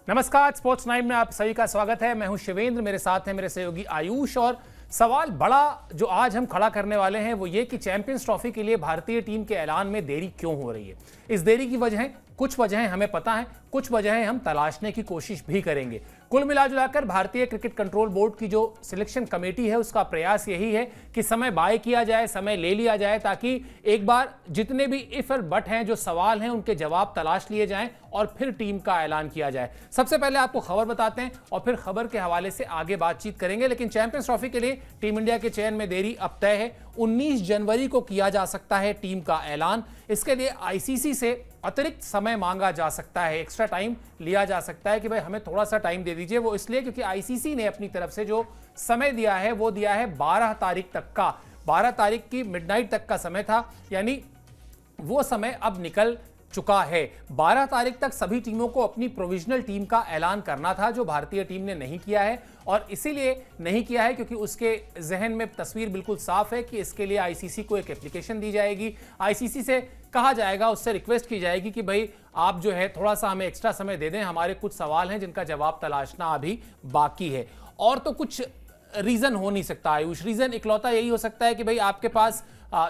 नमस्कार, sports nine में आप सभी का स्वागत है। मैं हूं शिवेंद्र, मेरे साथ हैं मेरे सहयोगी आयुष। और सवाल बड़ा जो आज हम खड़ा करने वाले हैं वो ये कि चैंपियंस ट्रॉफी के लिए भारतीय टीम के ऐलान में देरी क्यों हो रही है। इस देरी की वजह कुछ वजहें हमें पता है, कुछ वजहें हम तलाशने की कोशिश भी करेंगे। कुल मिलाजुलाकर भारतीय क्रिकेट कंट्रोल बोर्ड की जो सिलेक्शन कमेटी है उसका प्रयास यही है कि समय बाय किया जाए, समय ले लिया जाए, ताकि एक बार जितने भी इफ और बट हैं, जो सवाल हैं, उनके जवाब तलाश लिए जाएं और फिर टीम का ऐलान किया जाए। सबसे पहले आपको खबर बताते हैं और फिर खबर के हवाले से आगे बातचीत करेंगे। लेकिन चैंपियंस ट्रॉफी के लिए टीम इंडिया के चयन में देरी अब तय है। 19 जनवरी को किया जा सकता है टीम का ऐलान। इसके लिए आईसीसी से अतिरिक्त समय मांगा जा सकता है, एक्स्ट्रा टाइम लिया जा सकता है कि भाई हमें थोड़ा सा टाइम दे दीजिए। वो इसलिए क्योंकि आईसीसी ने अपनी तरफ से जो समय दिया है वो दिया है 12 तारीख तक का। 12 तारीख की मिडनाइट तक का समय था, यानी वो समय अब निकल चुका है। 12 तारीख तक सभी टीमों को अपनी प्रोविजनल टीम का ऐलान करना था, जो भारतीय टीम ने नहीं किया है। और इसीलिए नहीं किया है क्योंकि उसके जहन में तस्वीर बिल्कुल साफ है कि इसके लिए आईसीसी को एक एप्लीकेशन दी जाएगी। आईसीसी से कहा जाएगा, उससे रिक्वेस्ट की जाएगी कि भाई आप जो है थोड़ा सा हमें एक्स्ट्रा समय दे दें, हमारे कुछ सवाल हैं जिनका जवाब तलाशना अभी बाकी है। और तो कुछ रीजन हो नहीं सकता आयुष। रीजन इकलौता यही हो सकता है कि भाई आपके पास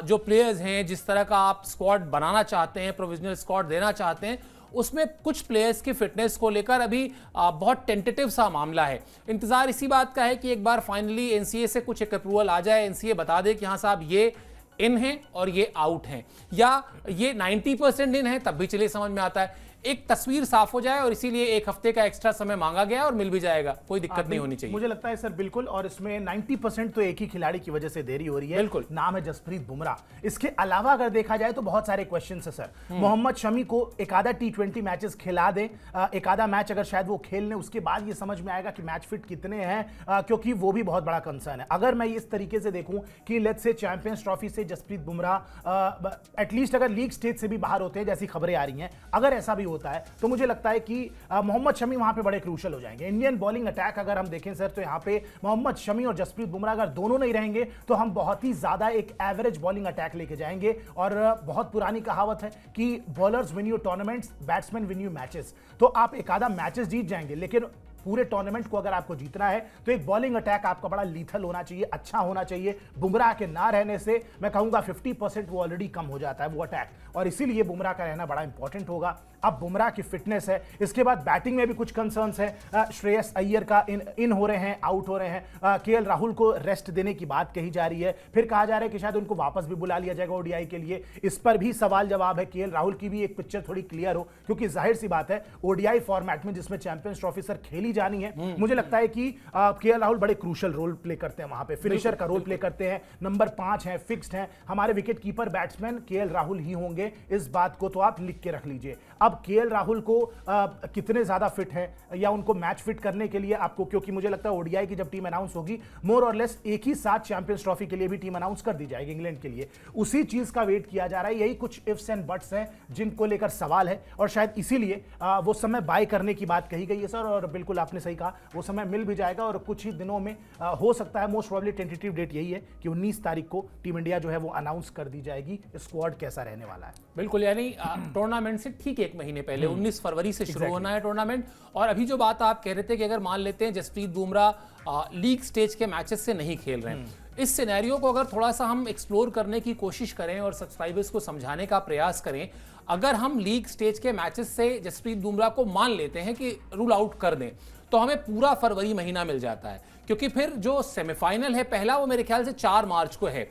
जो प्लेयर्स हैं, जिस तरह का आप स्क्वाड बनाना चाहते हैं, प्रोविजनल स्क्वाड देना चाहते हैं, उसमें कुछ प्लेयर्स की फिटनेस को लेकर अभी बहुत टेंटेटिव सा मामला है। इंतजार इसी बात का है कि एक बार फाइनली एनसीए से कुछ एक अप्रूवल आ जाए, एनसीए बता दे कि हाँ साहब ये इन हैं और ये आउट हैं, या ये 90% इन है, तब भी चलिए समझ में आता है। एक तस्वीर साफ हो जाए और इसीलिए एक हफ्ते का एक्स्ट्रा समय मांगा गया और मिल भी जाएगा, कोई दिक्कत नहीं होनी चाहिए। मुझे लगता है सर बिल्कुल। और इसमें 90% तो एक ही खिलाड़ी की वजह से देरी हो रही है। बिल्कुल, नाम है जसप्रीत बुमराह। इसके अलावा अगर देखा जाए तो बहुत सारे क्वेश्चन है सर। मोहम्मद शमी को एक आधा T20 मैचेस खिला दे, एक आधा मैच अगर शायद वो खेल लें, उसके बाद ये समझ में आएगा कि मैच फिट कितने हैं, क्योंकि वो भी बहुत बड़ा कंसर्न है। अगर मैं इस तरीके से देखूं कि लेट्स से चैंपियंस ट्रॉफी से जसप्रीत बुमराह एटलीस्ट अगर लीग स्टेज से भी बाहर होते हैं, जैसी खबरें आ रही हैं, अगर ऐसा भी होता है तो मुझे लगता है कि मोहम्मद शमी वहां पे बड़े क्रूशल हो जाएंगे। इंडियन बॉलिंग अटैक अगर हम देखें सर, तो यहां पे मोहम्मद शमी और जसप्रीत बुमराह अगर दोनों नहीं रहेंगे तो हम बहुत ही ज्यादा एक एवरेज बॉलिंग अटैक लेके जाएंगे। और बहुत पुरानी कहावत है कि bowlers win you tournaments, batsman win you matches. तो आप एक आधा मैचेस जीत जाएंगे, लेकिन पूरे टूर्नामेंट को अगर आपको जीतना है तो एक बॉलिंग अटैक आपका बड़ा लीथल होना चाहिए, अच्छा होना चाहिए। बुमराह के ना रहने से मैं कहूंगा 50% वो ऑलरेडी कम हो जाता है वो अटैक, और इसीलिए बुमराह का रहना बड़ा इंपॉर्टेंट होगा। अब बुमराह की फिटनेस है, इसके बाद बैटिंग में भी कुछ कंसर्न्स है। श्रेयस अय्यर का इन हो रहे हैं, आउट हो रहे हैं। केएल राहुल को रेस्ट देने की बात कही जा रही है, फिर कहा जा रहा है कि शायद उनको वापस भी बुला लिया जाएगा ओडीआई के लिए। इस पर भी सवाल जवाब है। केएल राहुल की भी एक पिक्चर थोड़ी क्लियर हो, क्योंकि जाहिर सी बात है ओडीआई फॉर्मेट में जिसमें चैंपियंस ट्रॉफी सर खेली जानी है, मुझे लगता है कि केएल राहुल बड़े क्रूशल रोल प्ले करते हैं वहां पे, फिनिशर का रोल प्ले करते हैं, नंबर 5 है, फिक्स्ड हैं। हमारे wicket keeper batsman KL Rahul ही होंगे, इस बात को तो आप लिख के रख लीजिए। अब केएल राहुल को कितने ज्यादा फिट है या उनको मैच फिट करने के लिए आपको, क्योंकि मुझे लगता है ओडीआई की जब टीम अनाउंस होगी मोर और लेस एक ही साथ चैंपियंस ट्रॉफी के लिए भी टीम अनाउंस कर दी जाएगी इंग्लैंड के लिए, उसी चीज का वेट किया जा रहा है। यही कुछ इफ्स एंड बट्स हैं जिनको लेकर सवाल है, और शायद इसीलिए वो समय बाय करने की बात कही गई है सर। और बिल्कुल आपने सही कहा, वो समय मिल भी जाएगा और कुछ ही दिनों में हो सकता है। मोस्ट प्रोबेबली टेंटेटिव डेट यही है कि 19 तारीख को टीम इंडिया जो है वो अनाउंस कर दी जाएगी, स्क्वाड कैसा रहने वाला है। बिल्कुल, यानी टूर्नामेंट से ठीक एक महीने पहले 19 फरवरी से शुरू होना है टूर्नामेंट। और अभी जो बात आप कह रहे थे कि अगर मान लेते हैं जसप्रीत बुमराह लीग स्टेज के मैचेस से नहीं खेल रहे हैं, इस सिनेरियो को अगर थोड़ा सा हम एक्सप्लोर करने की कोशिश करें और सब्सक्राइबर्स को समझाने का प्रयास करें, अगर हम लीग स्टेज के मैचेस से जसप्रीत बुमराह को मान लेते हैं कि रूल आउट कर दें, तो हमें पूरा फरवरी महीना मिल जाता है। क्योंकि फिर जो सेमीफाइनल है पहला, वो मेरे ख्याल से 4 मार्च को है,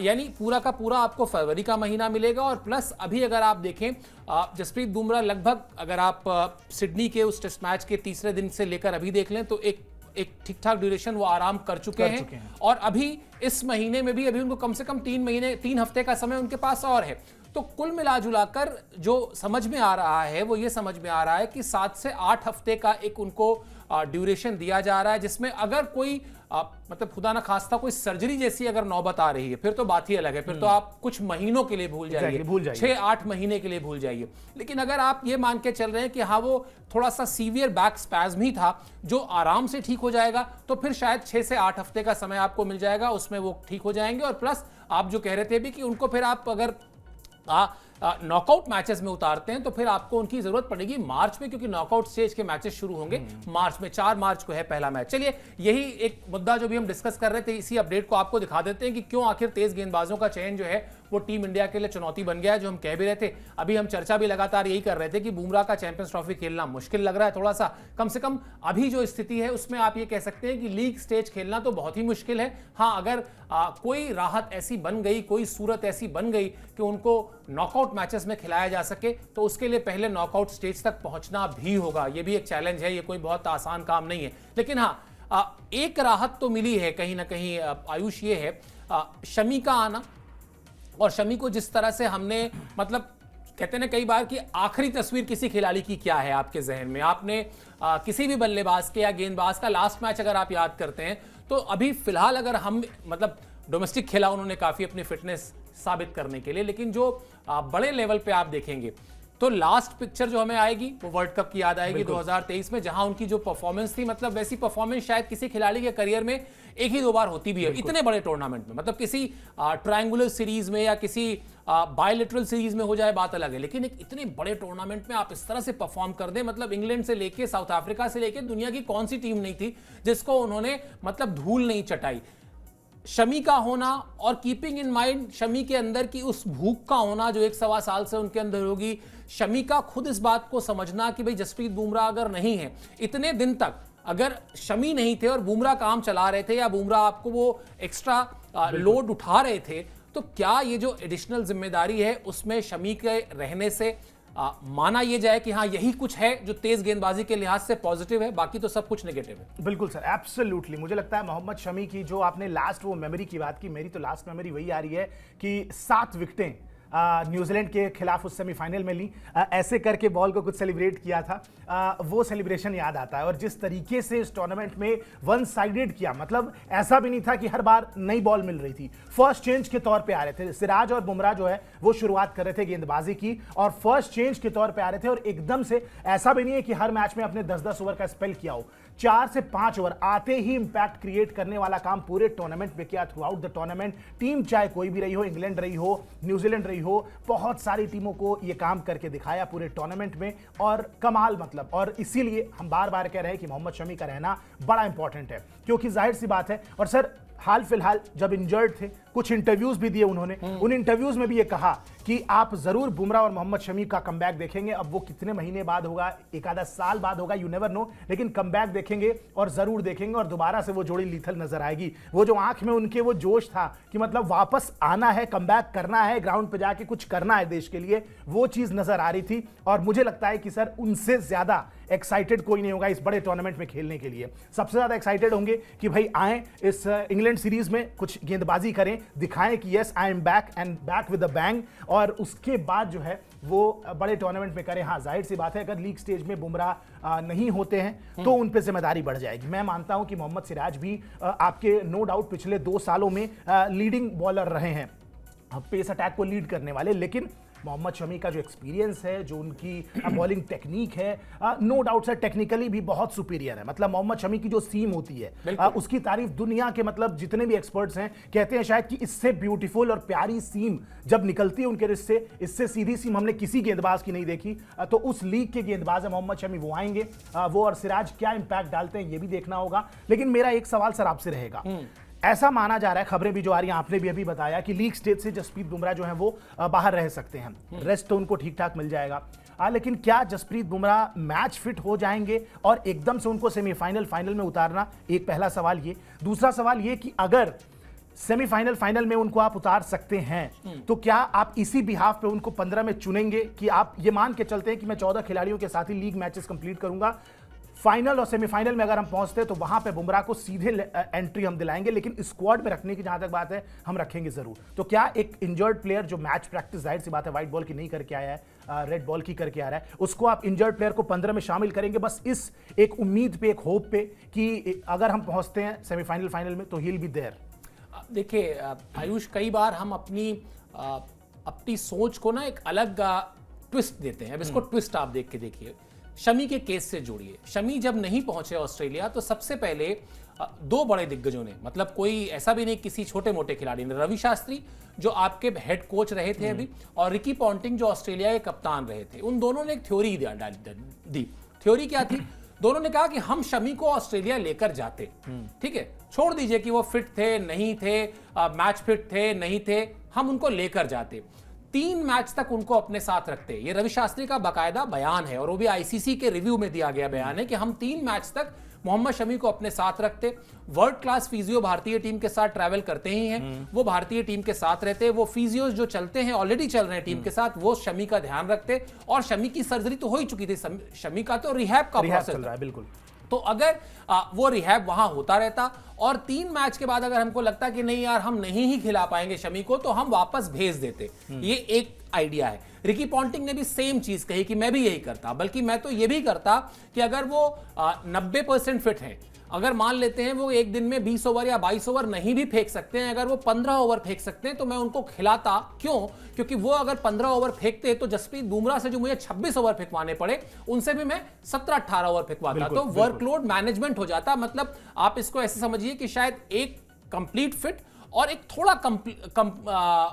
यानी पूरा का पूरा आपको फरवरी का महीना मिलेगा। और प्लस अभी अगर आप देखें जसप्रीत बुमराह लगभग, अगर आप सिडनी के उस टेस्ट मैच के तीसरे दिन से लेकर अभी देख लें तो एक ठीक ठाक ड्यूरेशन वो आराम कर चुके हैं। और अभी इस महीने में भी अभी उनको कम से कम 3 हफ्ते का समय उनके पास और है। तो कुल मिला जुलाकर जो समझ में आ रहा है वो ये समझ में आ रहा है कि 7 से 8 हफ्ते का एक उनको ड्यूरेशन दिया जा रहा है, जिसमें अगर कोई मतलब खुदा ना खास्ता कोई सर्जरी जैसी अगर नौबत आ रही है फिर तो बात ही अलग है, फिर तो आप कुछ महीनों के लिए भूल जाइए, 6-8 महीने के लिए भूल जाइए। लेकिन अगर आप ये मान के चल रहे हैं कि हाँ वो थोड़ा सा सीवियर बैक स्पैज्म ही था जो आराम से ठीक हो जाएगा, तो फिर शायद 6 से 8 हफ्ते का समय आपको मिल जाएगा, उसमें वो ठीक हो जाएंगे। और प्लस आप जो कह रहे थे भी कि उनको फिर आप अगर नॉकआउट मैचेस में उतारते हैं तो फिर आपको उनकी जरूरत पड़ेगी मार्च में, क्योंकि नॉकआउट स्टेज के मैचेस शुरू होंगे मार्च में। 4 मार्च को है पहला मैच। चलिए, यही एक मुद्दा जो भी हम डिस्कस कर रहे थे, इसी अपडेट को आपको दिखा देते हैं कि क्यों आखिर तेज गेंदबाजों का चयन जो है वो टीम इंडिया के लिए चुनौती बन गया है। जो हम कह भी रहे थे, अभी हम चर्चा भी लगातार यही कर रहे थे कि बुमराह का चैंपियंस ट्रॉफी खेलना मुश्किल लग रहा है थोड़ा सा। कम से कम अभी जो स्थिति है उसमें आप ये कह सकते हैं कि लीग स्टेज खेलना तो बहुत ही मुश्किल है। हाँ, अगर कोई राहत ऐसी बन गई, कोई सूरत ऐसी बन गई कि उनको नॉकआउट मैचेस में खिलाया जा सके, तो उसके लिए पहले नॉकआउट स्टेज तक पहुंचना भी होगा। ये भी एक चैलेंज है, ये कोई बहुत आसान काम नहीं है। लेकिन हाँ, एक राहत तो मिली है कहीं ना कहीं आयुष, ये है शमी का आना। और शमी को जिस तरह से हमने, मतलब कहते हैं ना कई बार कि आखिरी तस्वीर किसी खिलाड़ी की क्या है आपके जहन में। आपने किसी भी बल्लेबाज के या गेंदबाज का लास्ट मैच अगर आप याद करते हैं तो अभी फिलहाल अगर हम, मतलब डोमेस्टिक खेला उन्होंने काफी अपनी फिटनेस साबित करने के लिए, लेकिन जो बड़े लेवल पे आप देखेंगे तो लास्ट पिक्चर जो हमें आएगी वो वर्ल्ड कप की याद आएगी 2023 में, जहां उनकी जो परफॉर्मेंस थी, मतलब वैसी परफॉर्मेंस शायद किसी खिलाड़ी के करियर में एक ही 2 बार होती भी है इतने बड़े टूर्नामेंट में। मतलब किसी ट्रायंगुलर सीरीज में या किसी बायलैटरल सीरीज में हो जाए बात अलग है, लेकिन एक इतने बड़े टूर्नामेंट में आप इस तरह से परफॉर्म कर दें, मतलब इंग्लैंड से लेके साउथ अफ्रीका से लेके दुनिया की कौन सी टीम नहीं थी जिसको उन्होंने मतलब धूल नहीं चटाई। शमी का होना और कीपिंग इन माइंड शमी के अंदर की उस भूख का होना जो 1-1.25 साल से उनके अंदर होगी, शमी का खुद इस बात को समझना कि भाई जसप्रीत बुमराह अगर नहीं है, इतने दिन तक अगर शमी नहीं थे और बुमराह काम चला रहे थे या बुमराह आपको वो एक्स्ट्रा लोड उठा रहे थे, तो क्या ये जो एडिशनल जिम्मेदारी है उसमें शमी के रहने से माना यह जाए कि हाँ यही कुछ है जो तेज गेंदबाजी के लिहाज से पॉजिटिव है, बाकी तो सब कुछ नेगेटिव है। बिल्कुल सर, एब्सोल्युटली। मुझे लगता है मोहम्मद शमी की जो आपने लास्ट वो मेमोरी की बात की, मेरी तो लास्ट मेमोरी वही आ रही है कि 7 विकेटें न्यूजीलैंड के खिलाफ उस सेमीफाइनल में ली, ऐसे करके बॉल को कुछ सेलिब्रेट किया था, वो सेलिब्रेशन याद आता है। और जिस तरीके से इस टूर्नामेंट में वन साइडेड किया, मतलब ऐसा भी नहीं था कि हर बार नई बॉल मिल रही थी, फर्स्ट चेंज के तौर पे आ रहे थे। सिराज और बुमराह जो है वो शुरुआत कर रहे थे गेंदबाजी की और फर्स्ट चेंज के तौर पे आ रहे थे। और एकदम से ऐसा भी नहीं है कि हर मैच में अपने 10-10 ओवर का स्पेल किया हो, 4 से 5 ओवर आते ही इंपैक्ट क्रिएट करने वाला काम पूरे टूर्नामेंट में किया। Through out the tournament team चाहे कोई भी रही हो, इंग्लैंड रही हो, न्यूजीलैंड रही हो, बहुत सारी टीमों को ये काम करके दिखाया पूरे टूर्नामेंट में। और कमाल, मतलब, और इसीलिए हम बार बार कह रहे हैं कि मोहम्मद शमी का रहना बड़ा इंपॉर्टेंट है, क्योंकि जाहिर सी बात है। और सर हाल फिलहाल जब इंजर्ड थे, कुछ इंटरव्यूज भी दिए उन्होंने, उन इंटरव्यूज में भी ये कहा कि आप जरूर बुमराह और मोहम्मद शमी का कमबैक देखेंगे। अब वो कितने महीने बाद होगा, 1 आधा साल बाद होगा, यू नेवर नो, लेकिन कमबैक देखेंगे और जरूर देखेंगे और दोबारा से वो जोड़ी लीथल नजर आएगी। वो जो आंख में उनके वो जोश था कि मतलब वापस आना है, कमबैक करना है, ग्राउंड पे जाके कुछ करना है देश के लिए, वो चीज नजर आ रही थी। और मुझे लगता है कि सर उनसे ज्यादा एक्साइटेड कोई नहीं होगा इस बड़े टूर्नामेंट में खेलने के लिए। सबसे ज्यादा एक्साइटेड होंगे कि भाई आए इस इंग्लैंड सीरीज में कुछ गेंदबाजी करें, दिखाएं कि yes I am back and back with a bang, और उसके बाद जो है वो बड़े टूर्नामेंट में करें। हाँ, जाहिर सी बात है अगर लीग स्टेज में बुमराह नहीं होते हैं तो उन पे जिम्मेदारी बढ़ जाएगी। मैं मानता हूं कि मोहम्मद सिराज भी आपके नो डाउट पिछले 2 सालों में लीडिंग बॉलर रहे हैं, पेस अटैक को लीड करने वाले, लेकिन मोहम्मद शमी का जो एक्सपीरियंस है, जो उनकी बॉलिंग टेक्निक है, नो डाउट सर टेक्निकली भी बहुत सुपीरियर है। मतलब मोहम्मद शमी की जो सीम होती है उसकी तारीफ दुनिया के मतलब जितने भी एक्सपर्ट्स हैं कहते हैं शायद कि इससे ब्यूटीफुल और प्यारी सीम जब निकलती है उनके रिश्ते, इससे सीधी सीम हमने किसी गेंदबाज की नहीं देखी। तो उस लीग के गेंदबाज है मोहम्मद शमी, वो आएंगे, वो और सिराज क्या इंपैक्ट डालते हैं ये भी देखना होगा। लेकिन मेरा एक सवाल सर आपसे रहेगा, ऐसा माना जा रहा है, खबरें भी जो आ रही हैं, आपने भी अभी बताया कि लीग स्टेज से जसप्रीत बुमराह जो है वो बाहर रह सकते हैं, रेस्ट तो उनको ठीक ठाक मिल जाएगा। लेकिन क्या जसप्रीत बुमराह मैच फिट हो जाएंगे और एकदम से उनको सेमीफाइनल फाइनल में उतारना? एक पहला सवाल ये। दूसरा सवाल ये कि अगर सेमीफाइनल फाइनल में उनको आप उतार सकते हैं तो क्या आप इसी बिहाफ पे उनको 15 में चुनेंगे कि आप ये मान के चलते हैं कि मैं 14 खिलाड़ियों के साथ ही लीग मैचेस कंप्लीट करूंगा, फाइनल और सेमीफाइनल में अगर हम पहुंचते हैं तो वहां पे बुमराह को सीधे एंट्री हम दिलाएंगे, लेकिन स्क्वाड में रखने की जहां तक बात है हम रखेंगे जरूर। तो क्या एक इंजर्ड प्लेयर जो मैच प्रैक्टिस जाहिर सी बात है व्हाइट बॉल की नहीं करके आया है, रेड बॉल की करके आ रहा है, उसको आप इंजर्ड प्लेयर को 15 में शामिल करेंगे बस इस एक उम्मीद पे, एक होप पे कि अगर हम पहुंचते हैं सेमीफाइनल फाइनल में तो ही विल बी देयर? देखिए आयुष, कई बार हम अपनी सोच को ना एक अलग ट्विस्ट देते हैं। अब इसको ट्विस्ट आप देख के देखिए, शमी के केस से जोड़िए। शमी जब नहीं पहुंचे ऑस्ट्रेलिया तो सबसे पहले दो बड़े दिग्गजों ने, मतलब कोई ऐसा भी नहीं किसी छोटे मोटे खिलाड़ी ने, रवि शास्त्री जो आपके हेड कोच रहे थे अभी, और रिकी पॉन्टिंग जो ऑस्ट्रेलिया के कप्तान रहे थे, उन दोनों ने एक थ्योरी दी। थ्योरी क्या थी? दोनों ने कहा कि हम शमी को ऑस्ट्रेलिया लेकर जाते, ठीक है, छोड़ दीजिए कि वो फिट थे नहीं थे, मैच फिट थे नहीं थे, हम उनको लेकर जाते, 3 मैच तक उनको अपने साथ रखते। ये रवि शास्त्री का बाकायदा बयान है, और वो भी आईसीसी के रिव्यू में दिया गया बयान है कि हम 3 मैच तक मोहम्मद शमी को अपने साथ रखते। वर्ल्ड क्लास फिजियो भारतीय टीम के साथ ट्रैवल करते ही हैं, वो भारतीय टीम के साथ रहते, वो फिजियोज जो चलते हैं ऑलरेडी चल रहे हैं टीम के साथ, वो शमी का ध्यान रखते। और शमी की सर्जरी तो हो ही चुकी थी, शमी का तो रिहैब का प्रोसेस चल रहा है। बिल्कुल। तो अगर वो रिहैब वहां होता रहता और 3 मैच के बाद अगर हमको लगता कि नहीं यार हम नहीं ही खिला पाएंगे शमी को, तो हम वापस भेज देते। ये एक आइडिया है। रिकी पॉन्टिंग ने भी सेम चीज कही कि मैं भी यही करता, बल्कि मैं तो ये भी करता कि अगर वो 90% फिट है, अगर मान लेते हैं वो एक दिन में 20 ओवर या 22 ओवर नहीं भी फेंक सकते हैं, अगर वो 15 ओवर फेंक सकते हैं, तो मैं उनको खिलाता। क्यों? क्योंकि वो अगर 15 ओवर फेंकते हैं तो जसप्रीत बुमराह से जो मुझे 26 ओवर फेंकवाने पड़े, उनसे भी मैं 17-18 ओवर फेंकवाता। तो वर्कलोड मैनेजमेंट हो जाता। मतलब आप इसको ऐसे समझिए कि शायद एक कंप्लीट फिट और एक थोड़ा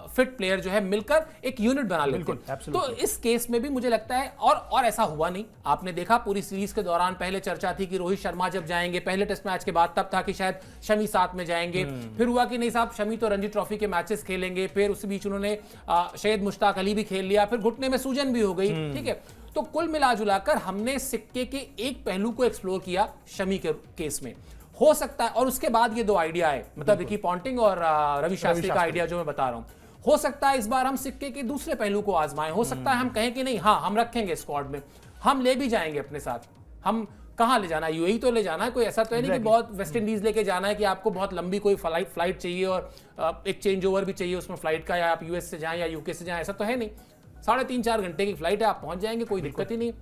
फिट प्लेयर जो है मिलकर एक यूनिट बना लेते हैं। तो इस केस में भी मुझे लगता है, और ऐसा हुआ नहीं। आपने देखा पूरी सीरीज के दौरान पहले चर्चा थी कि रोहित शर्मा जब जाएंगे, पहले टेस्ट मैच के बाद तब था कि शायद शमी साथ में जाएंगे, फिर हुआ कि नहीं साहब शमी तो रणजी ट्रॉफी के मैचेस खेलेंगे, फिर उस बीच उन्होंने शायद मुश्ताक अली भी खेल लिया, फिर घुटने में सूजन भी हो गई, ठीक है। तो कुल मिलाजुलाकर हमने सिक्के के एक पहलू को एक्सप्लोर किया शमी के केस में। हो सकता है, और उसके बाद ये 2 आइडिया है, मतलब रिकी पॉन्टिंग और रवि शास्त्री का आइडिया जो मैं बता रहा हूं, हो सकता है इस बार हम सिक्के के दूसरे पहलू को आजमाएं। हो सकता है हम कहें कि नहीं, हाँ हम रखेंगे स्क्वाड में, हम ले भी जाएंगे अपने साथ। हम कहां ले जाना है? यूएई तो ले जाना है, कोई ऐसा तो है नहीं कि बहुत वेस्ट इंडीज लेके जाना है कि आपको बहुत लंबी कोई फ्लाइट चाहिए और एक चेंज ओवर भी चाहिए उसमें फ्लाइट का, या आप यूएस से जाएं या यूके से जाएं, ऐसा तो है नहीं। 3.5-4 घंटे की फ्लाइट है, आप पहुंच जाएंगे, कोई दिक्कत ही नहीं।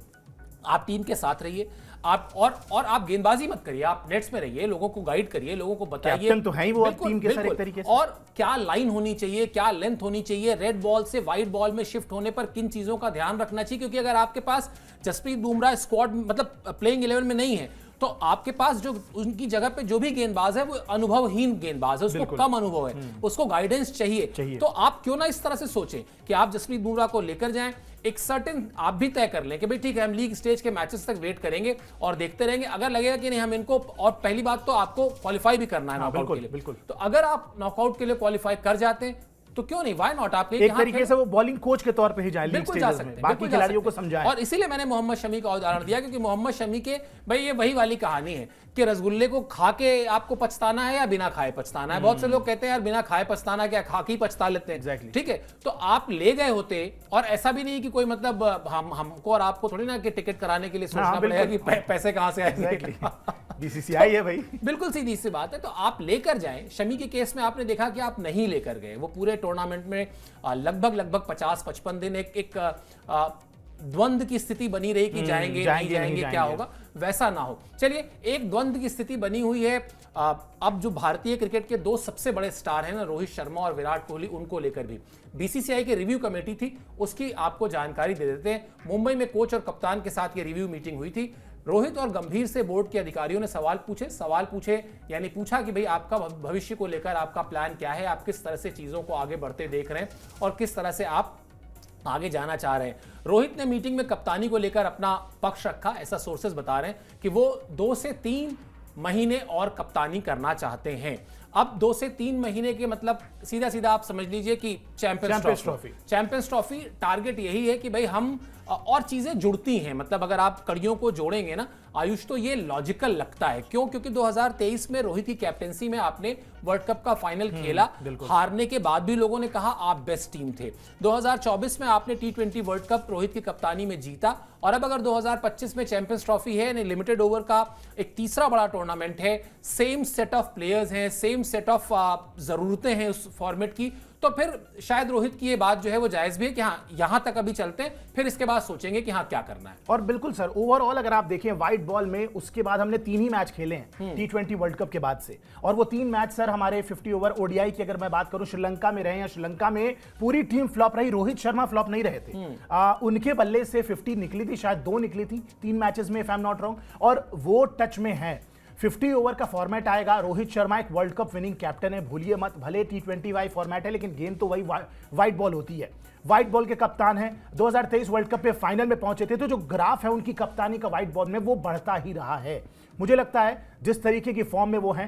आप टीम के साथ रहिए, आप और आप गेंदबाजी मत करिए, आप नेट्स में रहिए, लोगों को गाइड करिए, लोगों को बताइए। कैप्टन तो है ही वो टीम के सर एक तरीके से। और क्या लाइन होनी चाहिए, क्या लेंथ होनी चाहिए, रेड बॉल से व्हाइट बॉल में शिफ्ट होने पर किन चीजों का ध्यान रखना चाहिए। क्योंकि अगर आपके पास जसप्रीत बुमराह स्क्वाड मतलब प्लेइंग 11 में नहीं है, तो आपके पास जो उनकी जगह पे जो भी गेंदबाज है वो अनुभवहीन गेंदबाज है, उसको कम अनुभव है, उसको गाइडेंस चाहिए। तो आप क्यों ना इस तरह से सोचें कि आप जसप्रीत बुमराह को लेकर जाएं, एक सर्टेन आप भी तय कर लें कि भाई ठीक है हम लीग स्टेज के मैचेस तक वेट करेंगे और देखते रहेंगे। अगर लगेगा कि नहीं हम इनको, और पहली बात तो आपको क्वालिफाई भी करना है नॉकआउट के लिए, बिल्कुल। तो अगर आप नॉकआउट के लिए क्वालिफाई कर जाते हैं तो क्यों नहीं, व्हाई नॉट। आप एक तरीके से वो बॉलिंग कोच के तौर पे ही जाए, बिल्कुल जा सकते हैं, बाकी खिलाड़ियों को समझाएं। और इसीलिए मैंने मोहम्मद शमी का उदाहरण दिया, क्योंकि मोहम्मद शमी के भाई ये वही वाली कहानी है कि रसगुल्ले को खा के आपको पछताना है या बिना खाए पछताना है। बहुत से लोग कहते हैं यार बिना खाए पछताना क्या, खा के ही पछता लेते हैं, ठीक है। तो आप ले गए होते, और ऐसा भी नहीं कि कोई मतलब हमको और आपको थोड़ी ना कि टिकट कराने के लिए सोचना पड़ेगा कि पैसे कहां से आएंगे। बीसीसीआई है भाई, बिल्कुल सीधी सी बात है। तो आप लेकर जाएं। शमी के केस में आपने देखा कि आप नहीं लेकर गए, वो पूरे टूर्नामेंट में लगभग 50-55 दिन एक द्वंद्व की स्थिति बनी रही कि जाएंगे नहीं जाएंगे, क्या होगा, वैसा ना हो। चलिए, एक द्वंद्व की स्थिति बनी हुई है अब जो भारतीय क्रिकेट के 2 सबसे बड़े स्टार हैं ना, रोहित शर्मा और विराट कोहली, उनको लेकर भी बीसीसीआई की रिव्यू कमेटी थी, उसकी आपको जानकारी दे देते हैं। मुंबई में कोच और कप्तान के साथ ये रिव्यू मीटिंग हुई थी। रोहित और गंभीर से बोर्ड के अधिकारियों ने सवाल पूछे यानी पूछा कि भाई आपका भविष्य को लेकर आपका प्लान क्या है, आप किस तरह से चीजों को आगे बढ़ते देख रहे हैं और किस तरह से आप आगे जाना चाह रहे हैं। रोहित ने मीटिंग में कप्तानी को लेकर अपना पक्ष रखा, ऐसा सोर्सेज बता रहे हैं कि वो 2 से 3 महीने और कप्तानी करना चाहते हैं। अब 2 से 3 महीने के मतलब सीधा आप समझ लीजिए कि चैंपियंस ट्रॉफी टारगेट यही है कि भाई हम, और चीजें जुड़ती हैं, मतलब अगर आप कड़ियों को जोड़ेंगे ना आयुष, तो ये लॉजिकल लगता है। क्यों? क्योंकि 2023 में रोहित की कैप्टेंसी में आपने वर्ल्ड कप का फाइनल खेला, हारने के बाद भी लोगों ने कहा आप बेस्ट टीम थे। 2024 में आपने T20 वर्ल्ड कप रोहित की कप्तानी में जीता, और अब अगर 2025 में चैंपियंस ट्रॉफी है, यानी लिमिटेड ओवर का एक तीसरा बड़ा टूर्नामेंट है, सेम सेट ऑफ प्लेयर्स हैं, सेम सेट ऑफ जरूरतें हैं उस फॉर्मेट की, तो फिर शायद रोहित की ये बात जो है वो जायज भी है कि हाँ यहां तक अभी चलते हैं, फिर इसके बाद सोचेंगे कि हाँ क्या करना है। और बिल्कुल सर, ओवरऑल अगर आप देखें व्हाइट बॉल में, उसके बाद हमने 3 ही मैच खेले हैं T20 वर्ल्ड कप के बाद से, और वो 3 मैच सर हमारे 50 ओवर ओडीआई की अगर मैं बात करूं, श्रीलंका में रहे हैं, श्रीलंका में पूरी टीम फ्लॉप रही, रोहित शर्मा फ्लॉप नहीं रहे थे। उनके बल्ले से 50 निकली थी, शायद 2 निकली थी 3 मैचेस में, if I am not wrong, और वो टच में है। 50 ओवर का फॉर्मेट आएगा। रोहित शर्मा एक वर्ल्ड कप विनिंग कैप्टन है, भूलिए मत। भले T20 वाई फॉर्मेट है लेकिन गेम तो वही व्हाइट बॉल होती है। व्हाइट बॉल के कप्तान हैं, 2023 वर्ल्ड कप में फाइनल में पहुंचे थे, तो जो ग्राफ है उनकी कप्तानी का व्हाइट बॉल में वो बढ़ता ही रहा है। मुझे लगता है जिस तरीके की फॉर्म में वो हैं,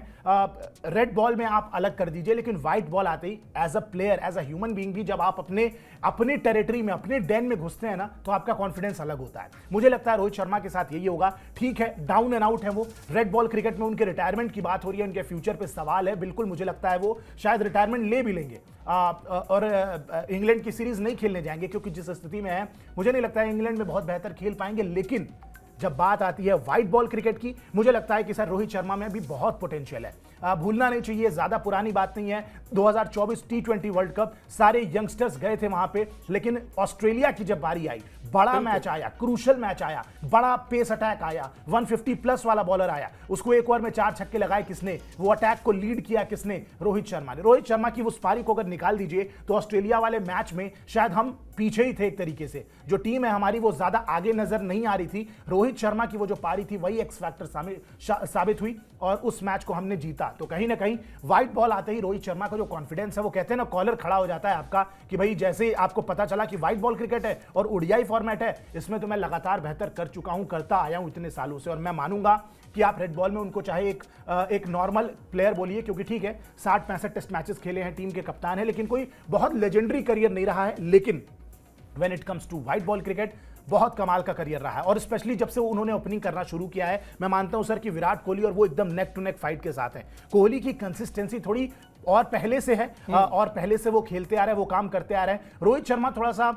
रेड बॉल में आप अलग कर दीजिए, लेकिन व्हाइट बॉल आते ही as a player, as a human being भी जब आप अपने टेरिटरी में, अपने डेन में घुसते हैं ना, तो आपका कॉन्फिडेंस अलग होता है। मुझे लगता है रोहित शर्मा के साथ यही होगा। ठीक है, डाउन एंड आउट है वो, रेड बॉल क्रिकेट में उनके रिटायरमेंट की बात हो रही है, उनके फ्यूचर पे सवाल है। बिल्कुल मुझे लगता है वो शायद रिटायरमेंट ले भी लेंगे और इंग्लैंड की सीरीज नहीं खेलने जाएंगे, क्योंकि जिस स्थिति में है मुझे नहीं लगता है इंग्लैंड में बहुत बेहतर खेल पाएंगे। लेकिन जब बात आती है व्हाइट बॉल क्रिकेट की, मुझे लगता है कि सर रोहित शर्मा में भी बहुत पोटेंशियल है। भूलना नहीं चाहिए, ज्यादा पुरानी बात नहीं है, 2024 T20 वर्ल्ड कप, सारे यंगस्टर्स गए थे वहां पे, लेकिन ऑस्ट्रेलिया की जब बारी आई, बड़ा मैच आया, क्रूशल मैच आया, बड़ा पेस अटैक आया, 150 प्लस वाला बॉलर आया, उसको एक ओवर में 4 छक्के लगाए किसने, वो अटैक को लीड किया किसने, रोहित शर्मा ने। रोहित शर्मा की उस पारी को अगर निकाल दीजिए तो ऑस्ट्रेलिया वाले मैच में शायद हम पीछे ही थे एक तरीके से। जो टीम है हमारी वो ज्यादा आगे नजर नहीं आ रही थी। रोहित शर्मा की वो जो पारी थी वही एक्स फैक्टर साबित हुई और उस मैच को हमने जीता। तो कहीं ना कहीं व्हाइट बॉल आते ही रोहित शर्मा का जो कॉन्फिडेंस है, वो कहते हैं ना, कॉलर खड़ा हो जाता है आपका कि भाई जैसे आपको पता चला कि व्हाइट बॉल क्रिकेट है और ओडीआई फॉर्मेट है, इसमें तो मैं लगातार बेहतर कर चुका हूं, करता आया हूं इतने सालों से। और मैं मानूंगा कि आप रेड बॉल में उनको चाहे एक नॉर्मल प्लेयर बोलिए, क्योंकि ठीक है 60-65 टेस्ट मैचेस खेले हैं, टीम के कप्तान है, लेकिन कोई बहुत लेजेंडरी करियर नहीं रहा है। लेकिन when it comes to white ball cricket बहुत कमाल का करियर रहा है। और स्पेशली जब से उन्होंने ओपनिंग करना शुरू किया है, मैं मानता हूं सर कि विराट कोहली और वो एकदम नेक टू नेक फाइट के साथ है। कोहली की कंसिस्टेंसी थोड़ी और पहले से है, और पहले से वो खेलते आ रहे हैं, वो काम करते आ रहे हैं। रोहित शर्मा थोड़ा सा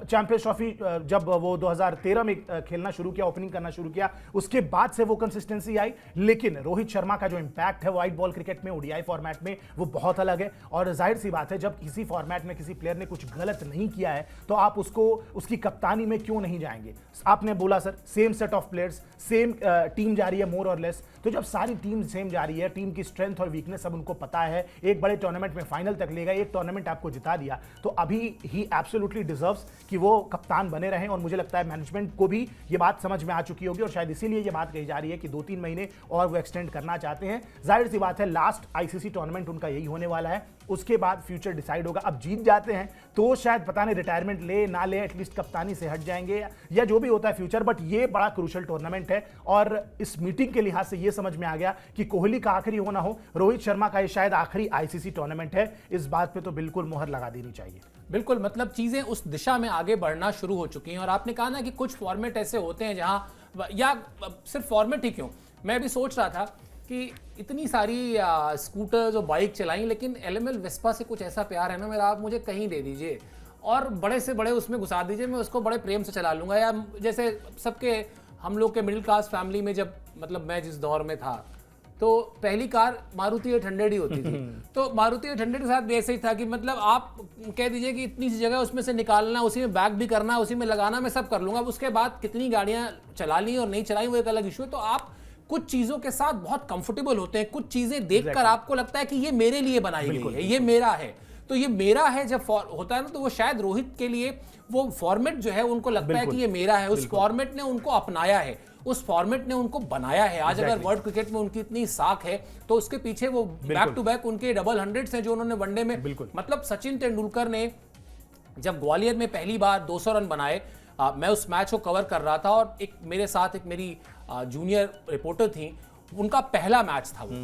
चैंपियंस ट्रॉफी जब वो 2013 में खेलना शुरू किया, ओपनिंग करना शुरू किया, उसके बाद से वो कंसिस्टेंसी आई। लेकिन रोहित शर्मा का जो इंपैक्ट है व्हाइट बॉल क्रिकेट में, ओडीआई फॉर्मेट में, वो बहुत अलग है। और जाहिर सी बात है, जब किसी फॉर्मेट में किसी प्लेयर ने कुछ गलत नहीं किया है तो आप उसकी कप्तानी में क्यों नहीं जाएंगे। आपने बोला sir same set of players, same team जा रही है मोर और लेस, तो जब सारी टीम सेम जा रही है, टीम की स्ट्रेंथ और वीकनेस सब उनको पता है, एक बड़े टूर्नामेंट में फाइनल तक ले गए, एक टूर्नामेंट आपको जिता दिया, तो अभी ही एब्सोल्युटली डिजर्व्स कि वो कप्तान बने रहें। और मुझे लगता है मैनेजमेंट को भी ये बात समझ में आ चुकी होगी और शायद इसीलिए ये बात कही जा रही है कि 2-3 महीने और वो एक्सटेंड करना चाहते हैं। जाहिर सी बात है लास्ट आईसीसी टूर्नामेंट उनका यही होने वाला है, उसके बाद फ्यूचर डिसाइड होगा। अब जीत जाते हैं तो शायद पता नहीं रिटायरमेंट ले ना ले, एटलीस्ट कप्तानी से हट जाएंगे या जो भी होता है फ्यूचर। बट ये बड़ा क्रूशल टूर्नामेंट है और इस मीटिंग के लिहाज से ये समझ में आ गया कि कोहली का आखिरी हो ना हो, रोहित शर्मा का ये शायद आखिरी आईसीसी टूर्नामेंट है। इस बात पे तो बिल्कुल मोहर लगा देनी चाहिए। बिल्कुल, मतलब चीजें उस दिशा में आगे बढ़ना शुरू हो चुकी हैं। और आपने कहा ना कि कुछ फॉर्मेट ऐसे होते हैं जहां, या सिर्फ फॉर्मेट ही क्यों, मैं भी सोच रहा था कि इतनी सारी स्कूटर्स और बाइक चलाई, लेकिन एलएमएल वेस्पा से कुछ ऐसा प्यार है ना मेरा, आप मुझे कहीं दे दीजिए और बड़े से बड़े उसमें घुसा दीजिए, मैं उसको बड़े प्रेम से चला लूँगा। या जैसे सबके, हम लोग के मिडिल क्लास फैमिली में जब, मतलब मैं जिस दौर में था, तो पहली कार मारुति 800 ही होती थी। तो मारुति 800 के साथ भी ऐसे ही था कि मतलब आप कह दीजिए कि इतनी सी जगह उसमें से निकालना, उसी में बैग भी करना, उसी में लगाना, मैं सब कर लूँगा। उसके बाद कितनी गाड़ियाँ चला ली और नहीं चलाई वो एक अलग इशू है। तो आप कुछ चीज़ों के साथ बहुत कंफर्टेबल होते हैं, कुछ चीज़ें देखकर आपको लगता है कि ये मेरे लिए बनाई गई है, ये मेरा है। तो ये मेरा है जब होता है ना, तो वो शायद रोहित के लिए वो फॉर्मेट जो है उनको लगता है कि ये मेरा है। उस फॉर्मेट ने उनको अपनाया है, उस फॉर्मेट ने उनको बनाया है। आज अगर वर्ल्ड क्रिकेट में उनकी इतनी साख है तो उसके पीछे वो बैक टू बैक उनके डबल 100s हैं जो उन्होंने वनडे में, मतलब सचिन तेंदुलकर ने जब ग्वालियर में पहली बार 200 रन बनाए, मैं उस मैच को कवर कर रहा था और एक मेरे साथ एक मेरी जूनियर रिपोर्टर थी, उनका पहला मैच था वो।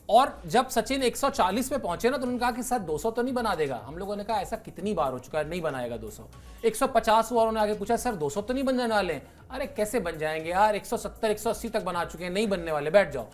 और जब सचिन 140 पे पहुंचे ना, तो उन्होंने कहा कि सर 200 तो नहीं बना देगा। हम लोगों ने कहा ऐसा कितनी बार हो चुका है, नहीं बनाएगा 200। 150 हुआ, उन्होंने आगे पूछा सर 200 तो नहीं बन जाने वाले। अरे कैसे बन जाएंगे यार, 170 180 तक बना चुके हैं, नहीं बनने वाले, बैठ जाओ।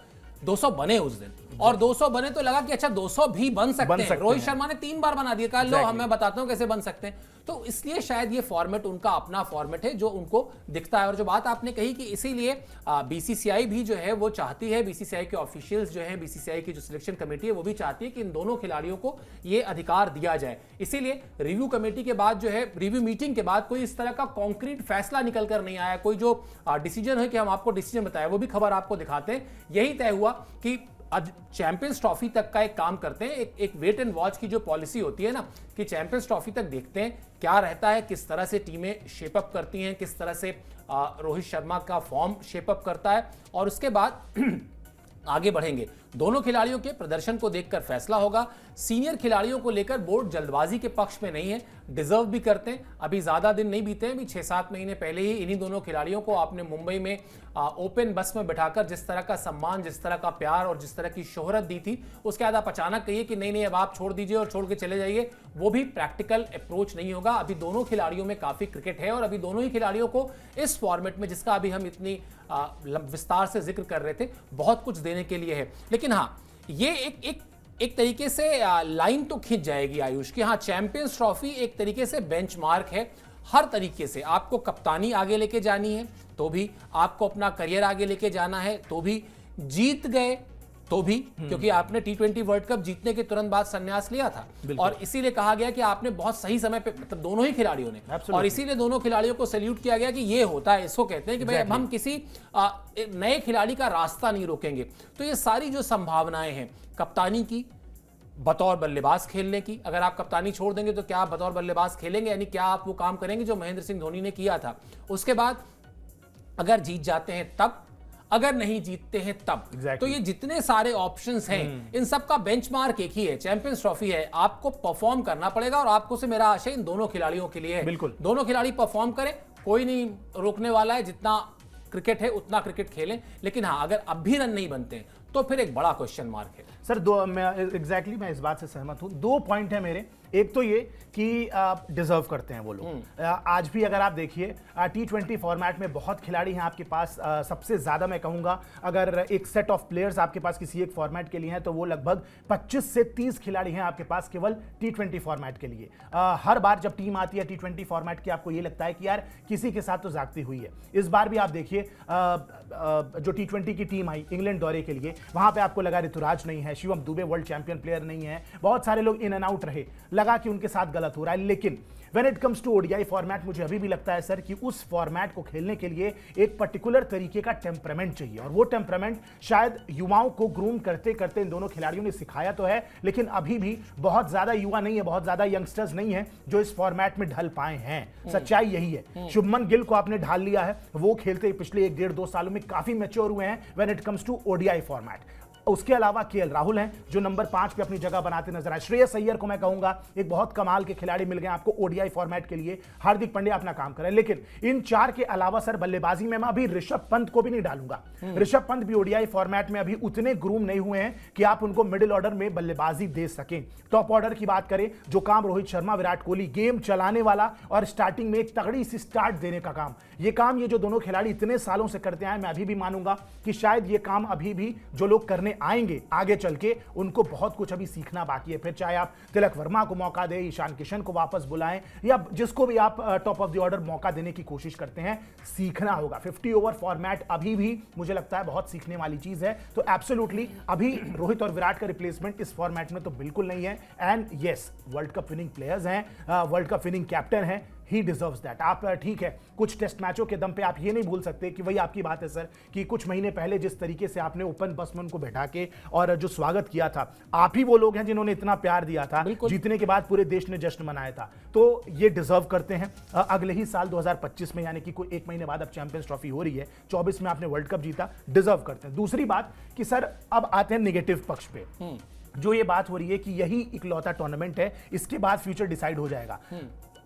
200 बने उस दिन, और 200 बने तो लगा कि अच्छा 200 भी बन सकते हैं। रोहित शर्मा ने 3 बार बना दिया, कहा लो मैं बताता हूं कैसे बन सकते हैं। तो इसलिए शायद ये फॉर्मेट उनका अपना फॉर्मेट है जो उनको दिखता है। और जो बात आपने कही कि इसीलिए बीसीसीआई भी जो है वो चाहती है, बीसीसीआई के ऑफिशियल्स जो हैं, बीसीसीआई की जो सिलेक्शन कमेटी है वो भी चाहती है कि इन दोनों खिलाड़ियों को ये अधिकार दिया जाए। इसीलिए रिव्यू कमेटी के बाद जो है, रिव्यू मीटिंग के बाद कोई इस तरह का कॉन्क्रीट फैसला निकल कर नहीं आया, कोई जो डिसीजन है कि हम आपको डिसीजन बताया, वो भी खबर आपको दिखाते हैं। यही तय हुआ कि चैंपियंस ट्रॉफी तक का एक काम करते हैं, एक वेट एंड वॉच की जो पॉलिसी होती है ना, कि चैंपियंस ट्रॉफी तक देखते हैं क्या रहता है, किस तरह से टीमें शेप अप करती हैं, किस तरह से रोहित शर्मा का फॉर्म शेप अप करता है, और उसके बाद आगे बढ़ेंगे। दोनों खिलाड़ियों के प्रदर्शन को देखकर फैसला होगा। सीनियर खिलाड़ियों को लेकर बोर्ड जल्दबाजी के पक्ष में नहीं है, डिजर्व भी करते हैं। अभी ज्यादा दिन नहीं बीते हैं, अभी 6-7 महीने पहले ही इन्हीं दोनों खिलाड़ियों को आपने मुंबई में ओपन बस में बिठाकर जिस तरह का सम्मान, जिस तरह का प्यार और जिस तरह की शोहरत दी थी, उसके बाद आप अचानक कहिए कि नहीं नहीं अब आप छोड़ दीजिए और छोड़ के चले जाइए, वो भी प्रैक्टिकल अप्रोच नहीं होगा। अभी दोनों खिलाड़ियों में काफी क्रिकेट है और अभी दोनों ही खिलाड़ियों को इस फॉर्मेट में, जिसका अभी हम इतनी विस्तार से जिक्र कर रहे थे, बहुत कुछ देने के लिए है। लेकिन हाँ, ये एक तरीके से लाइन तो खिंच जाएगी आयुष की। हाँ, चैंपियंस ट्रॉफी एक तरीके से बेंचमार्क है। हर तरीके से आपको कप्तानी आगे लेके जानी है तो भी, आपको अपना करियर आगे लेके जाना है तो भी, जीत गए तो भी, क्योंकि आपने T20 वर्ल्ड कप जीतने के तुरंत बाद संन्यास लिया था और इसीलिए कहा गया कि आपने बहुत सही समय पे, मतलब दोनों ही खिलाड़ियों ने, और इसीलिए दोनों खिलाड़ियों को सैल्यूट किया गया कि ये होता है, इसको कहते हैं कि भाई अब हम किसी नए खिलाड़ी का रास्ता नहीं रोकेंगे। तो ये सारी जो संभावनाएं हैं कप्तानी की, बतौर बल्लेबाज खेलने की, अगर आप कप्तानी छोड़ देंगे तो क्या आप बतौर बल्लेबाज खेलेंगे, यानी क्या आप वो काम करेंगे जो महेंद्र सिंह धोनी ने किया था। उसके बाद अगर जीत जाते हैं तब, अगर नहीं जीतते हैं तब। तो ये जितने सारे ऑप्शंस हैं, इन सब का बेंचमार्क एक ही है, चैंपियंस ट्रॉफी है। आपको परफॉर्म करना पड़ेगा और आपको से मेरा आशय इन दोनों खिलाड़ियों के लिए है। बिल्कुल, दोनों खिलाड़ी परफॉर्म करें, कोई नहीं रोकने वाला है। जितना क्रिकेट है उतना क्रिकेट खेलें, लेकिन हाँ, अगर अब भी रन नहीं बनते तो फिर एक बड़ा क्वेश्चन मार्क है। सर मैं इस बात से सहमत हूं। 2 पॉइंट है मेरे। एक तो ये कि डिजर्व करते हैं वो लोग। आज भी अगर आप देखिए T20 फॉर्मेट में बहुत खिलाड़ी हैं आपके पास। सबसे ज्यादा मैं कहूंगा अगर एक सेट ऑफ प्लेयर्स आपके पास किसी एक फॉर्मेट के लिए हैं तो वो लगभग 25 से 30 खिलाड़ी हैं आपके पास केवल T20 फॉर्मेट के लिए। हर बार जब टीम आती है T20 फॉर्मेट की, आपको ये लगता है कि यार किसी के साथ तो जागती हुई है। इस बार भी आप देखिए जो T20 की टीम आई इंग्लैंड दौरे के लिए, वहां पे आपको लगा ऋतुराज नहीं है, Shivam Dubey world champion player नहीं है, बहुत सारे लोग इन एंड आउट रहे, लगा कि उनके साथ गलत हो रहा है। लेकिन when it comes to ODI format, मुझे अभी भी लगता है सर कि उस फॉर्मेट को खेलने के लिए एक पर्टिकुलर तरीके का टेम्परामेंट चाहिए, और वो टेम्परामेंट शायद युवाओं को ग्रूम करते करते इन दोनों खिलाड़ियों ने सिखाया तो है, लेकिन अभी भी बहुत ज्यादा युवा नहीं है, बहुत ज्यादा यंगस्टर्स नहीं है जो इस फॉर्मेट में ढल पाए हैं। सच्चाई यही है। शुभमन गिल को आपने ढाल लिया है, वो खेलते पिछले 1-1.5-2 सालों में काफी मैच्योर हुए हैं when it comes to ODI format. उसके अलावा केएल राहुल हैं जो नंबर 5 पे अपनी जगह बनाते नजर आए। श्रेयस अय्यर को मैं कहूंगा एक बहुत कमाल के खिलाड़ी मिल गए आपको ओडीआई फॉर्मेट के लिए। हार्दिक पांड्या अपना काम कर रहे हैं, लेकिन इन 4 के अलावा सर बल्लेबाजी में मैं अभी ऋषभ पंत को भी नहीं डालूंगा। ऋषभ पंत भी ओडीआई फॉर्मेट में अभी उतने ग्रूम नहीं हुए हैं कि आप उनको मिडिल ऑर्डर में बल्लेबाजी दे सकें। टॉप ऑर्डर की बात करें, जो काम रोहित शर्मा, विराट कोहली, गेम चलाने वाला और स्टार्टिंग में एक तगड़ी सी स्टार्ट देने का काम, ये जो दोनों खिलाड़ी इतने सालों से करते आए, मैं अभी भी मानूंगा कि शायद ये काम अभी भी जो लोग करने आएंगे आगे चल के, उनको बहुत कुछ अभी सीखना बाकी है। फिर चाहे आप तिलक वर्मा को मौका दें, ईशान किशन को वापस बुलाएं, या जिसको भी आप टॉप ऑफ द ऑर्डर मौका देने की कोशिश करते हैं, सीखना होगा। 50 ओवर फॉर्मेट अभी भी मुझे लगता है बहुत सीखने वाली चीज है। तो एब्सोल्युटली अभी रोहित और विराट का रिप्लेसमेंट इस फॉर्मेट में तो बिल्कुल नहीं है। And yes, world cup winning players हैं, वर्ल्ड कप विनिंग कैप्टन हैं, ही डिजर्व्स दैट। आप ठीक है, कुछ टेस्ट मैचों के दम पे आप ये नहीं भूल सकते कि वही आपकी बात है सर कि कुछ महीने पहले जिस तरीके से आपने ओपन बस में उनको बैठा के और जो स्वागत किया था, आप ही वो लोग हैं जिन्होंने इतना प्यार दिया था, जीतने के बाद पूरे देश ने जश्न मनाया था। तो ये डिजर्व करते हैं। अगले ही साल 2025 में, यानी कि कोई 1 महीने बाद अब चैंपियंस ट्रॉफी हो रही है, 24 में आपने वर्ल्ड कप जीता, डिजर्व करते हैं। दूसरी बात कि सर अब आते हैं निगेटिव पक्ष पे। जो ये बात हो रही है कि यही इकलौता टूर्नामेंट है, इसके बाद फ्यूचर डिसाइड हो जाएगा।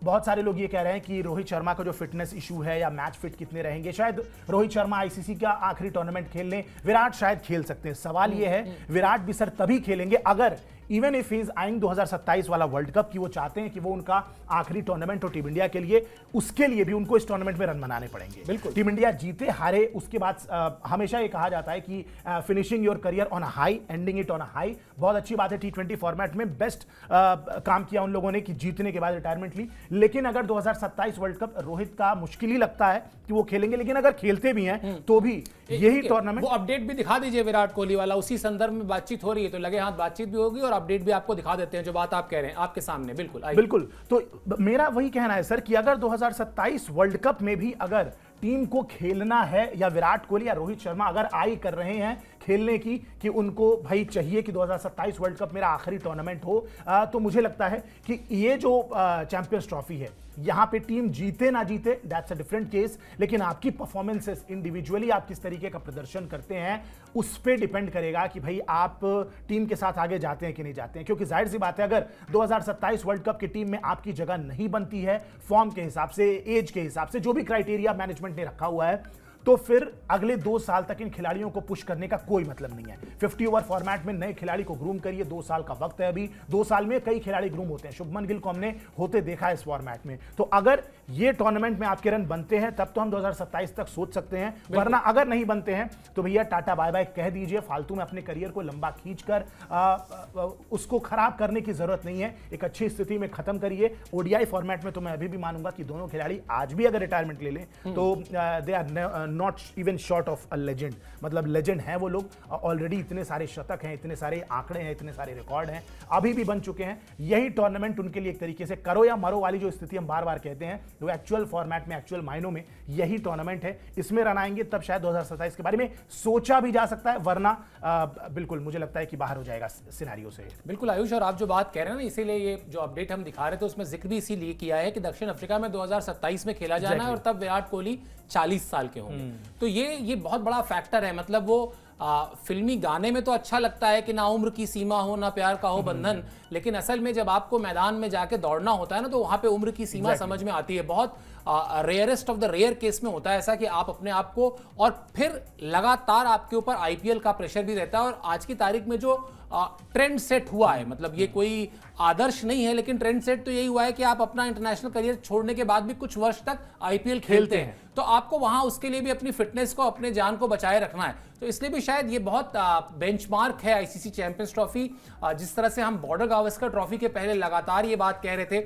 बहुत सारे लोग ये कह रहे हैं कि रोहित शर्मा का जो फिटनेस इशू है या मैच फिट कितने रहेंगे, शायद रोहित शर्मा आईसीसी का आखिरी टूर्नामेंट खेल लें, विराट शायद खेल सकते हैं। सवाल ये है, विराट भी सर तभी खेलेंगे अगर इवन इफ इज आइंग 2027 वाला वर्ल्ड कप, कि वो चाहते हैं कि वो उनका आखिरी टूर्नामेंट हो टीम इंडिया के लिए, उसके लिए भी उनको इस टूर्नामेंट में रन बनाने पड़ेंगे। बिल्कुल, टीम इंडिया जीते हारे उसके बाद हमेशा ये कहा जाता है कि finishing your career on a high, ending it on a high. बहुत अच्छी बात है, T20 फॉर्मेट में बेस्ट काम किया उन लोगों ने कि जीतने के बाद रिटायरमेंट ली। लेकिन अगर 2027 वर्ल्ड कप रोहित का मुश्किल ही लगता है कि वो खेलेंगे, लेकिन अगर खेलते भी हैं तो भी यही टूर्नामेंट। वो अपडेट भी दिखा दीजिए विराट कोहली वाला, उसी संदर्भ में बातचीत हो रही है तो लगे हाथ बातचीत भी होगी और अपडेट भी आपको दिखा देते हैं जो बात आप कह रहे हैं आपके सामने। बिल्कुल बिल्कुल। तो मेरा वही कहना है सर कि अगर 2027 वर्ल्ड कप में भी अगर टीम को खेलना है, या विराट कोहली या रोहित शर्मा अगर आई कर रहे हैं खेलने की कि उनको भाई चाहिए कि 2027 वर्ल्ड कप मेरा आखिरी टूर्नामेंट हो, तो मुझे लगता है कि ये जो चैंपियंस ट्रॉफी है, यहां पे टीम जीते ना जीते दैट्स अ डिफरेंट केस, लेकिन आपकी परफॉर्मेंसेस इंडिविजुअली आप किस तरीके का प्रदर्शन करते हैं उस पे डिपेंड करेगा कि भाई आप टीम के साथ आगे जाते हैं कि नहीं जाते हैं। क्योंकि जाहिर सी बात है, अगर 2027 वर्ल्ड कप की टीम में आपकी जगह नहीं बनती है फॉर्म के हिसाब से, एज के हिसाब से, जो भी क्राइटेरिया मैनेजमेंट ने रखा हुआ है, तो फिर अगले 2 साल तक इन खिलाड़ियों को पुश करने का कोई मतलब नहीं है। 50 ओवर फॉर्मेट में नए खिलाड़ी को ग्रूम करिए, 2 साल का वक्त है अभी, 2 साल में कई खिलाड़ी ग्रूम होते हैं। शुभमन गिल को हमने होते देखा है इस फॉर्मेट में। तो अगर ये टूर्नामेंट में आपके रन बनते हैं तब तो हम 2027 तक सोच सकते हैं, वरना अगर नहीं बनते हैं तो भैया टाटा बाय बाय कह दीजिए। फालतू में अपने करियर को लंबा खींचकर उसको खराब करने की जरूरत नहीं है। एक अच्छी स्थिति में खत्म करिए। ओडीआई फॉर्मेट में तो मैं अभी भी मानूंगा कि दोनों खिलाड़ी आज भी अगर रिटायरमेंट ले लें तो they are not even short of a legend. मतलब लेजेंड हैं वो लोग, ऑलरेडी इतने सारे शतक हैं, इतने सारे आंकड़े हैं, इतने सारे रिकॉर्ड हैं, अभी भी बन चुके हैं। यही टूर्नामेंट उनके लिए एक तरीके से करो या मरो वाली जो स्थिति हम बार बार कहते हैं, वो एक्चुअल फॉर्मेट में, एक्चुअल मायनों में यही टूर्नामेंट है। इसमें रन आएंगे तब शायद 2027 के बारे में सोचा भी जा सकता है, वरना बिल्कुल मुझे लगता है कि बाहर हो जाएगा सिनेरियो से। बिल्कुल आयुष, और आप जो बात कह रहे हैं ना, इसीलिए ये जो अपडेट हम दिखा रहे थे उसमें जिक्र भी इसीलिए किया है कि दक्षिण अफ्रीका में 2027 में खेला जाना है और तब विराट कोहली 40 साल के होंगे। तो ये बहुत बड़ा फैक्टर है। मतलब वो फिल्मी गाने में तो अच्छा लगता है कि ना उम्र की सीमा हो ना प्यार का हो बंधन, लेकिन असल में जब आपको मैदान में जाके दौड़ना होता है ना, तो वहां पे उम्र की सीमा समझ में आती है। बहुत rarest of the rare case में होता है ऐसा कि आप अपने आप को, और फिर लगातार आपके ऊपर आईपीएल का प्रेशर भी रहता है। और आज की तारीख में जो ट्रेंड सेट हुआ है, मतलब ये कोई आदर्श नहीं है, लेकिन ट्रेंड सेट तो यही हुआ है कि आप अपना इंटरनेशनल करियर छोड़ने के बाद भी कुछ वर्ष तक आईपीएल खेलते हैं। तो आपको वहां उसके लिए भी अपनी फिटनेस को, अपने जान को बचाए रखना है। तो इसलिए भी शायद ये बहुत बेंचमार्क है आईसीसी चैंपियंस ट्रॉफी। जिस तरह से हम बॉर्डर गावस्कर ट्रॉफी के पहले लगातार ये बात कह रहे थे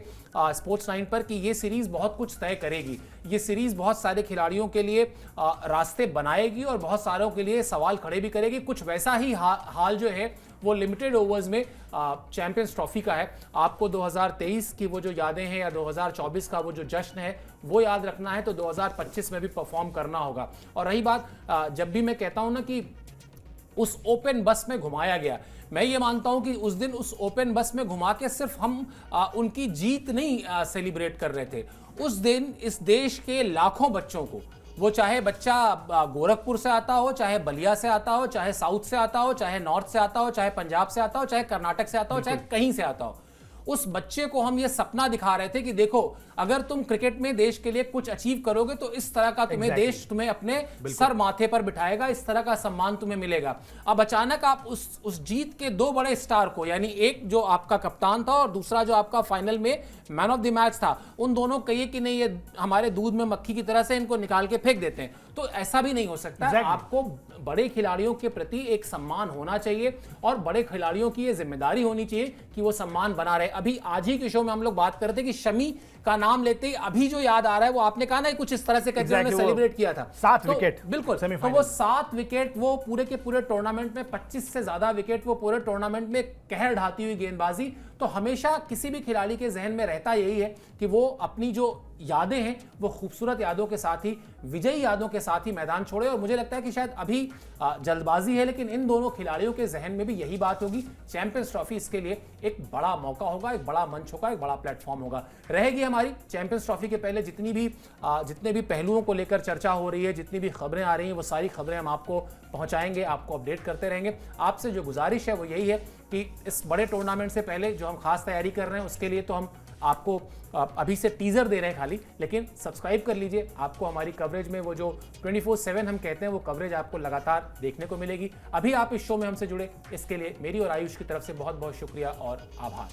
स्पोर्ट्स 9 पर कि ये सीरीज बहुत कुछ तय करेगी, ये सीरीज बहुत सारे खिलाड़ियों के लिए रास्ते बनाएगी और बहुत सारों के लिए सवाल खड़े भी करेगी। कुछ वैसा ही हाल जो है वो लिमिटेड ओवर्स में चैंपियंस ट्रॉफी का है। आपको 2023 की वो जो यादें हैं या 2024 का वो जो जश्न है वो याद रखना है, तो 2025 में भी परफॉर्म करना होगा। और रही बात, जब भी मैं कहता हूं ना कि उस ओपन बस में घुमाया गया, मैं ये मानता हूं कि उस दिन उस ओपन बस में घुमा के सिर्फ हम उनकी जीत नहीं सेलिब्रेट कर रहे थे। उस दिन इस देश के लाखों बच्चों को, वो चाहे बच्चा गोरखपुर से आता हो, चाहे बलिया से आता हो, चाहे साउथ से आता हो, चाहे नॉर्थ से आता हो, चाहे पंजाब से आता हो, चाहे कर्नाटक से आता हो, चाहे कहीं से आता हो, उस बच्चे को हम ये सपना दिखा रहे थे कि देखो अगर तुम क्रिकेट में देश के लिए कुछ अचीव करोगे तो इस तरह का तुम्हें देश तुम्हें अपने सर माथे पर बिठाएगा, इस तरह का सम्मान तुम्हें मिलेगा। अब अचानक आप उस जीत के 2 बड़े स्टार को, यानी एक जो आपका कप्तान था और दूसरा जो आपका फाइनल में मैन ऑफ द मैच था, उन दोनों कहिए कि नहीं ये हमारे दूध में मक्खी की तरह से इनको निकाल के फेंक देते हैं, तो ऐसा भी नहीं हो सकता। आपको बड़े खिलाड़ियों के प्रति एक सम्मान होना चाहिए और बड़े खिलाड़ियों की ये जिम्मेदारी होनी चाहिए कि वो सम्मान बना रहे। अभी आज ही के शो में हम लोग बात करते कि शमी का नाम लेते ही अभी जो याद आ रहा है वो आपने कहा ना कुछ इस तरह से करके सेलिब्रेट किया था 7 विकेट। बिल्कुल, तो वो 7 विकेट वो पूरे के पूरे टूर्नामेंट में 25 से ज्यादा विकेट वो पूरे टूर्नामेंट में कहर ढाती हुई गेंदबाजी। तो हमेशा किसी भी खिलाड़ी के जहन में रहता यही है कि वो अपनी जो यादें हैं वो खूबसूरत यादों के साथ ही, विजयी यादों के साथ ही मैदान छोड़े। और मुझे लगता है कि शायद अभी जल्दबाजी है, लेकिन इन दोनों खिलाड़ियों के जहन में भी यही बात होगी। चैंपियंस ट्रॉफी इसके लिए एक बड़ा मौका होगा, एक बड़ा मंच होगा, एक बड़ा प्लेटफॉर्म होगा। रहेगी हमारी चैंपियंस ट्रॉफी के पहले जितने भी पहलुओं को लेकर चर्चा हो रही है, जितनी भी खबरें आ रही हैं, वो सारी खबरें हम आपको पहुंचाएंगे, आपको अपडेट करते रहेंगे। आपसे जो गुजारिश है वो यही है कि इस बड़े टूर्नामेंट से पहले जो हम खास तैयारी कर रहे हैं उसके लिए तो हम आपको अभी से टीजर दे रहे हैं खाली, लेकिन सब्सक्राइब कर लीजिए। आपको हमारी कवरेज में वो जो 24/7 हम कहते हैं वो कवरेज आपको लगातार देखने को मिलेगी। अभी आप इस शो में हमसे जुड़े, इसके लिए मेरी और आयुष की तरफ से बहुत बहुत शुक्रिया और आभार।